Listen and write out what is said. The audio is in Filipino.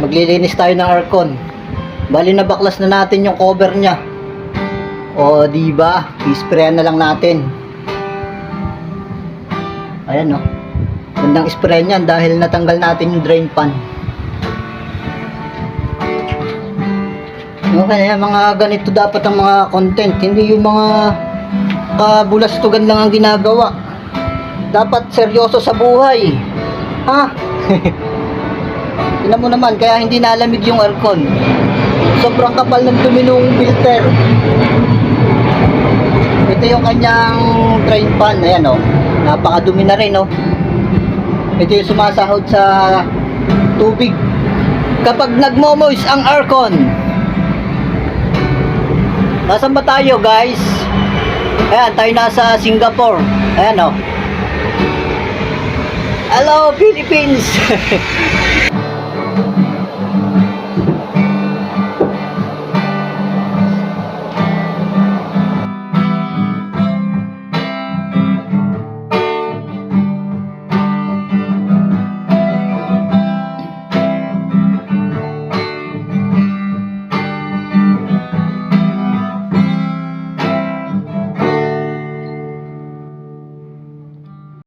maglilinis tayo ng aircon. Bali na baklas na natin yung cover niya. O di ba? I-sprayan na lang natin. Ayan, no. Gandang spray niyan dahil natanggal natin yung drain pan. Okay, mga ganito dapat ang mga content, hindi yung mga kabulastugan lang ang ginagawa. Dapat seryoso sa buhay. Ha? Tingnan mo naman, kaya hindi nalamig yung aircon. Sobrang kapal ng dumi nung filter. Ito yung kanyang drain pan. Ayan, oh. Napakadumi na rin, oh. Ito yung sumasahod sa tubig kapag nagmo-moist ang aircon. Nasaan ba tayo, guys? Ayan, tayo nasa Singapore. Ayan, oh. Hello, Philippines.